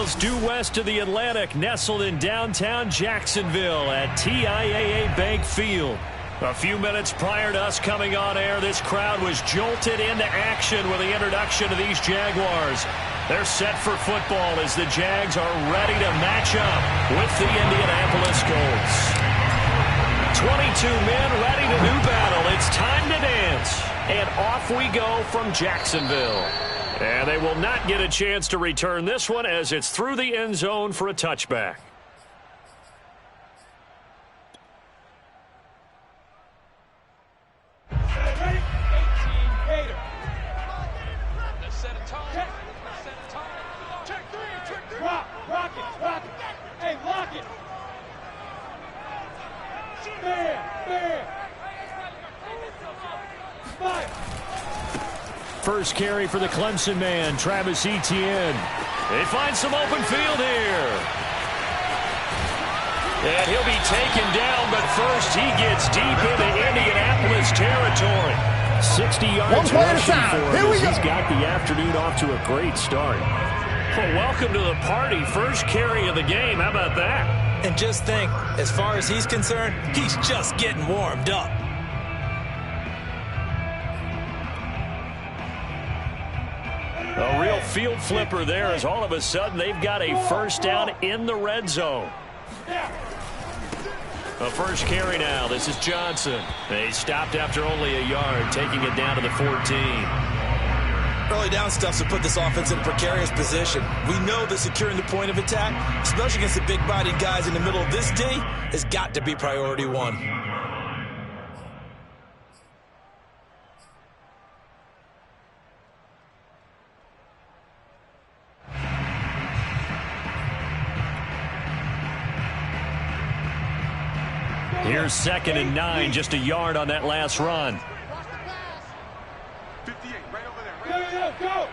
miles due west of the Atlantic, nestled in downtown Jacksonville at TIAA Bank Field. A few minutes prior to us coming on air, this crowd was jolted into action with the introduction of these Jaguars. They're set for football as the Jags are ready to match up with the Indianapolis Colts. 22 men ready to do battle. It's time to dance. And off we go from Jacksonville. And they will not get a chance to return this one as it's through the end zone for a touchback. First carry for the Clemson man, Travis Etienne. They find some open field here. And he'll be taken down, but first he gets deep into Indianapolis territory. 60 yards rushing for him as he's got the afternoon off to a great start. Well, welcome to the party. First carry of the game. How about that? And just think, as far as he's concerned, he's just getting warmed up. A real field flipper there as all of a sudden they've got a first down in the red zone. A first carry now. This is Johnson. They stopped after only a yard, taking it down to the 14. Early down stuff to put this offense in a precarious position. We know that securing the point of attack, especially against the big-bodied guys in the middle of this D, has got to be priority one. Here's 2nd and 9, just a yard on that last run. 58, right over there. Go!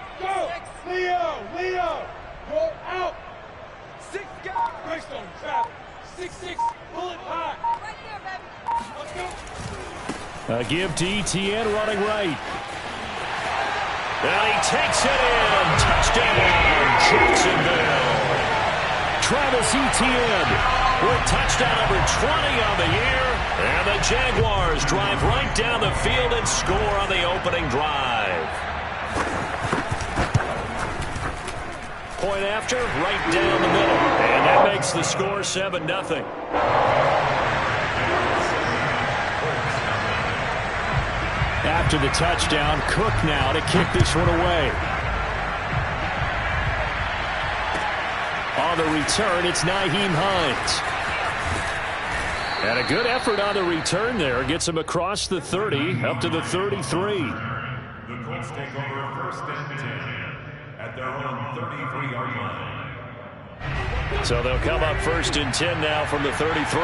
Leo! Roll out! 6 guys! Greystone, travel. 6-6, pull it high. Right here, baby. Let's go. A give to Etienne running right. And he takes it in. Touchdown, Jacksonville. Travis Etienne with touchdown number 20 on the year. And the Jaguars drive right down the field and score on the opening drive. Point after, right down the middle. And that makes the score 7-0. After the touchdown, Cook now to kick this one away. On the return, it's Nyheim Hines. And a good effort on the return there. Gets him across the 30, up to the 33. The Colts take over first and 10 at their own 33-yard line. So they'll come up first and 10 now from the 33.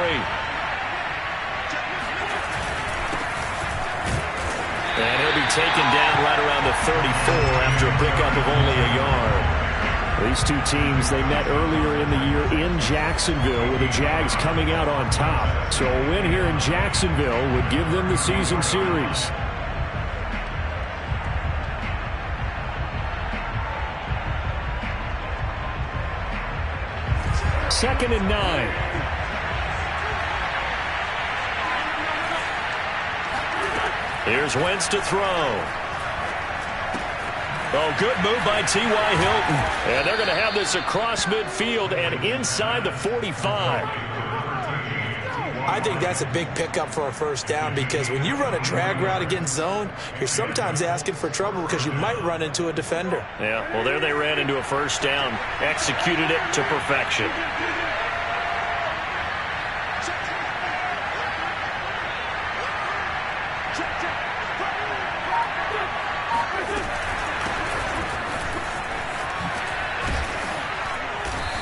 And he'll be taken down right around the 34 after a pickup of only a yard. These two teams, they met earlier in the year in Jacksonville with the Jags coming out on top. So a win here in Jacksonville would give them the season series. Second and 9. Here's Wentz to throw. Oh, good move by T.Y. Hilton. And they're going to have this across midfield and inside the 45. I think that's a big pickup for a first down because when you run a drag route against zone, you're sometimes asking for trouble because you might run into a defender. Yeah, well, there they ran into a first down, executed it to perfection.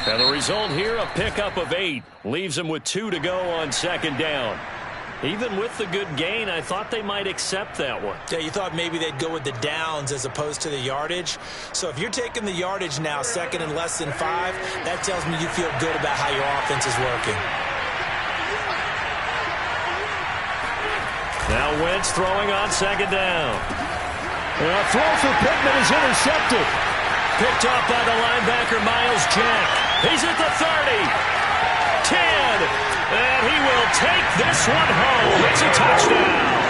And the result here, a pickup of 8. Leaves them with 2 to go on second down. Even with the good gain, I thought they might accept that one. Yeah, you thought maybe they'd go with the downs as opposed to the yardage. So if you're taking the yardage now, second and less than 5, that tells me you feel good about how your offense is working. Now Wentz throwing on second down. A throw for Pittman is intercepted. Picked up by the linebacker, Miles Jack. He's at the 30. 10. And he will take this one home. It's a touchdown.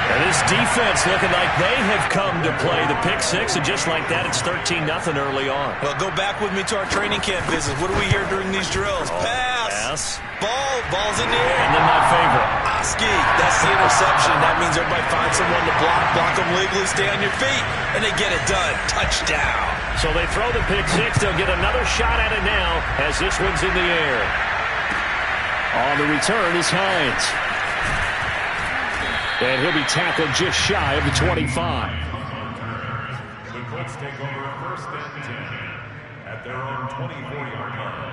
And this defense looking like they have come to play the pick six, and just like that, it's 13-0 early on. Well, go back with me to our training camp visits. What do we hear during these drills? Pass. Ball's in the air. And then my favorite. Oski. That's the interception. That means everybody finds someone to block them legally, stay on your feet, and they get it done. Touchdown. So they throw the pick six. They'll get another shot at it now as this one's in the air. On the return is Hines. And he'll be tackled just shy of the 25. The Colts take over first and 10 at their own 24-yard line.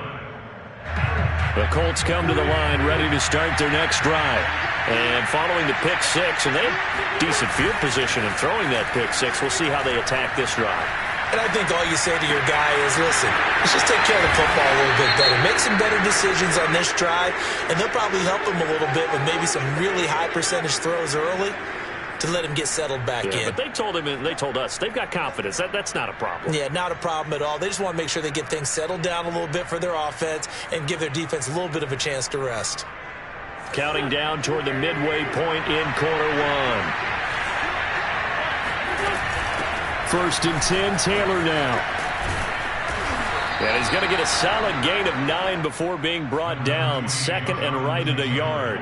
The Colts come to the line ready to start their next drive. And following the pick six, and they have decent field position in throwing that pick six. We'll see how they attack this drive. And I think all you say to your guy is, listen, let's just take care of the football a little bit better. Make some better decisions on this drive, and they'll probably help him a little bit with maybe some really high percentage throws early to let him get settled back in. But they told him, and they told us, they've got confidence. That's not a problem. Yeah, not a problem at all. They just want to make sure they get things settled down a little bit for their offense and give their defense a little bit of a chance to rest. Counting down toward the midway point in quarter one. First and 10, Taylor now. And he's going to get a solid gain of 9 before being brought down. Second and right at a yard.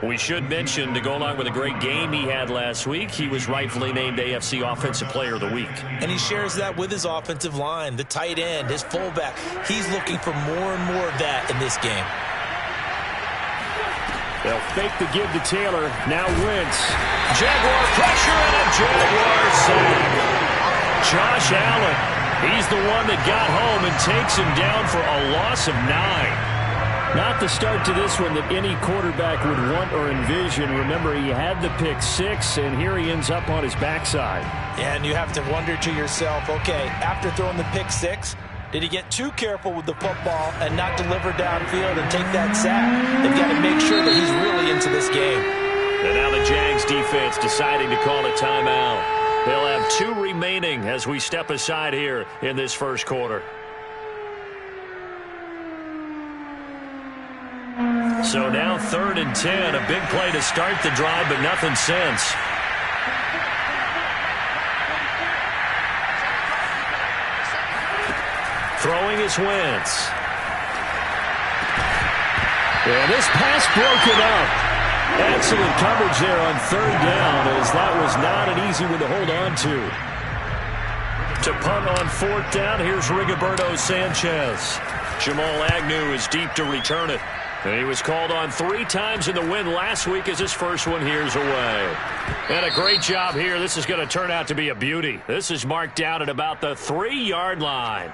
We should mention, to go along with a great game he had last week, he was rightfully named AFC Offensive Player of the Week. And he shares that with his offensive line, the tight end, his fullback. He's looking for more and more of that in this game. They'll fake the give to Taylor. Now Wentz. Jaguar pressure and a Jaguar sack. Josh Allen. He's the one that got home and takes him down for a loss of 9. Not the start to this one that any quarterback would want or envision. Remember, he had the pick six, and here he ends up on his backside. Yeah, and you have to wonder to yourself, okay, after throwing the pick six, did he get too careful with the football and not deliver downfield and take that sack? They've got to make sure that he's really into this game. And now the Jags defense deciding to call a timeout. They'll have 2 remaining as we step aside here in this first quarter. So now 3rd and 10. A big play to start the drive, but nothing since. Throwing is Wentz. And this pass broken up. Excellent coverage there on 3rd down, as that was not an easy one to hold on to. To punt on 4th down, here's Rigoberto Sanchez. Jamal Agnew is deep to return it. And he was called on 3 times in the win last week as his first one here's away. And a great job here. This is going to turn out to be a beauty. This is marked down at about the 3-yard line.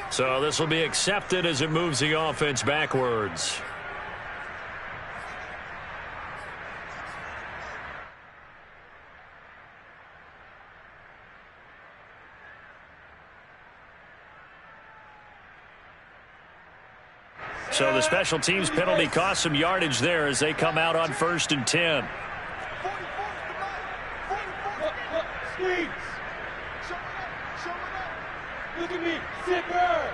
So this will be accepted as it moves the offense backwards. So the special teams penalty cost some yardage there as they come out on 1st and 10. Squeeze. Look at me. Zipper.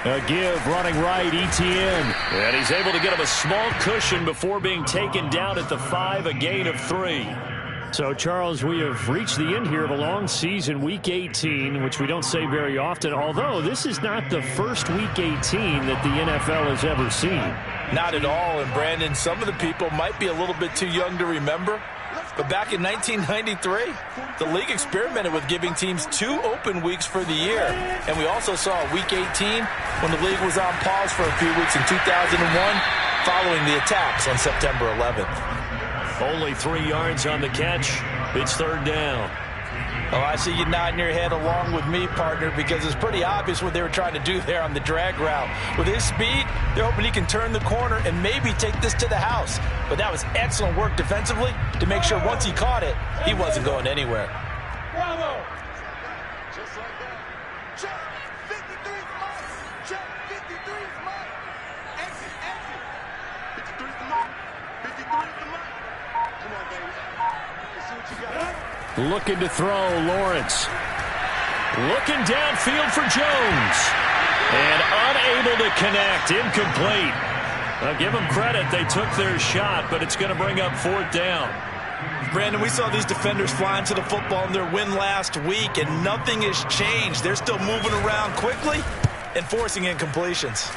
A give running right, Etienne. And he's able to get him a small cushion before being taken down at the 5, a gain of 3. So, Charles, we have reached the end here of a long season, Week 18, which we don't say very often, although this is not the first Week 18 that the NFL has ever seen. Not at all, and Brandon, some of the people might be a little bit too young to remember, but back in 1993, the league experimented with giving teams 2 open weeks for the year, and we also saw Week 18 when the league was on pause for a few weeks in 2001 following the attacks on September 11th. Only 3 yards on the catch. It's 3rd down. Oh, I see you nodding your head along with me, partner, because it's pretty obvious what they were trying to do there on the drag route. With his speed, they're hoping he can turn the corner and maybe take this to the house. But that was excellent work defensively to make sure once he caught it, he wasn't going anywhere. Bravo. Just like that. Check 53's mine. Check 53's mine. Exit. 53's the mine. 53's the mine. on, baby. Let's see what you got. Looking to throw, Lawrence. Looking downfield for Jones. And unable to connect. Incomplete. Now give them credit. They took their shot, but it's going to bring up 4th down. Brandon, we saw these defenders flying to the football in their win last week, and nothing has changed. They're still moving around quickly and forcing incompletions.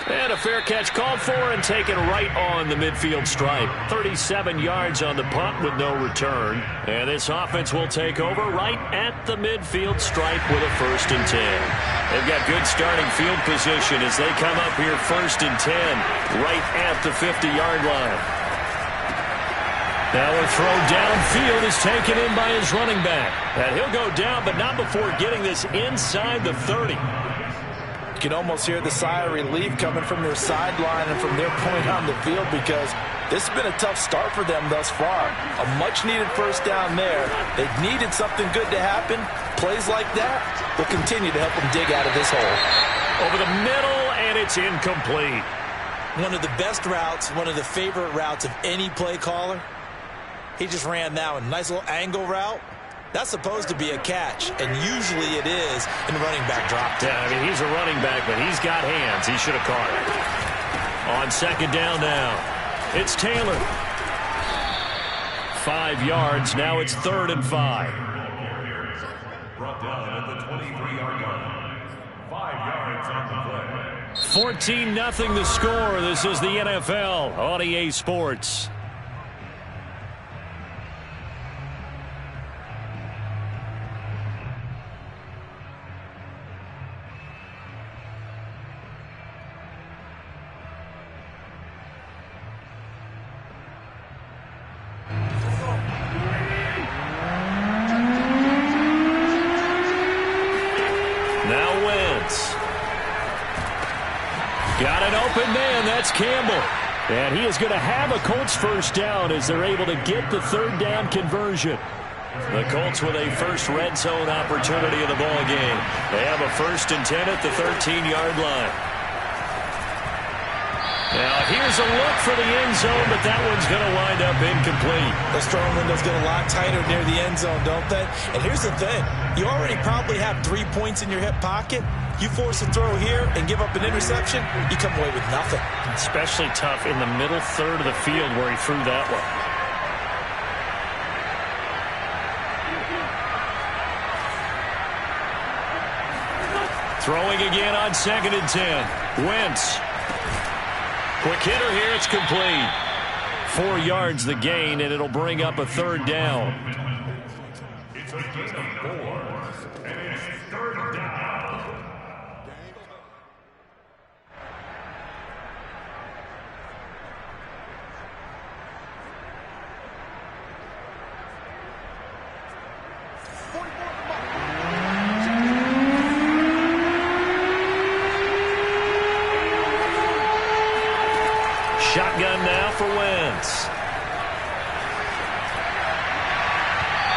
And a fair catch called for and taken right on the midfield stripe. 37 yards on the punt with no return. And this offense will take over right at the midfield stripe with a 1st and 10. They've got good starting field position as they come up here 1st and 10 right at the 50-yard line. Now a throw downfield is taken in by his running back. And he'll go down, but not before getting this inside the 30. You can almost hear the sigh of relief coming from their sideline and from their point on the field, because this has been a tough start for them thus far. A much-needed 1st down there. They've needed something good to happen. Plays like that will continue to help them dig out of this hole. Over the middle, and it's incomplete. One of the best routes, one of the favorite routes of any play caller. He just ran that one. Nice little angle route. That's supposed to be a catch, and usually it is in running back drop. Yeah, I mean, he's a running back, but he's got hands. He should have caught it. On 2nd down now, it's Taylor. 5 yards. Now it's 3rd and 5. Brought down at the 23-yard line. 5 yards on the play. 14-0 the score. This is the NFL on EA Sports. Got an open man. That's Campbell. And he is going to have a Colts 1st down as they're able to get the 3rd down conversion. The Colts with a first red zone opportunity of the ball game. They have a 1st and 10 at the 13-yard line. Now here's a look for the end zone, but that one's going to wind up incomplete. Those throwing windows get a lot tighter near the end zone, don't they? And here's the thing. You already probably have 3 points in your hip pocket. You force a throw here and give up an interception, you come away with nothing. Especially tough in the middle 3rd of the field where he threw that one. Throwing again on 2nd and 10. Wentz. Quick hitter here. It's complete. 4 yards the gain, and it'll bring up a 3rd down. It's a gain of 4, and it's 3rd down. Shotgun now for Wentz.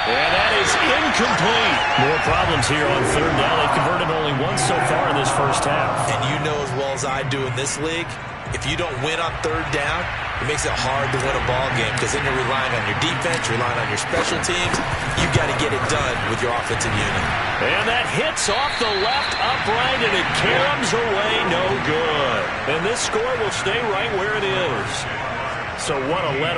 And that is incomplete. More problems here on 3rd down. They've converted only once so far in this 1st half. And you know as well as I do in this league, if you don't win on 3rd down, it makes it hard to win a ball game, because then you're relying on your defense, you're relying on your special teams. You've got to get it done with your offensive unit. And that hits off the left upright, and it caroms away, no good. And this score will stay right where it is. So what a let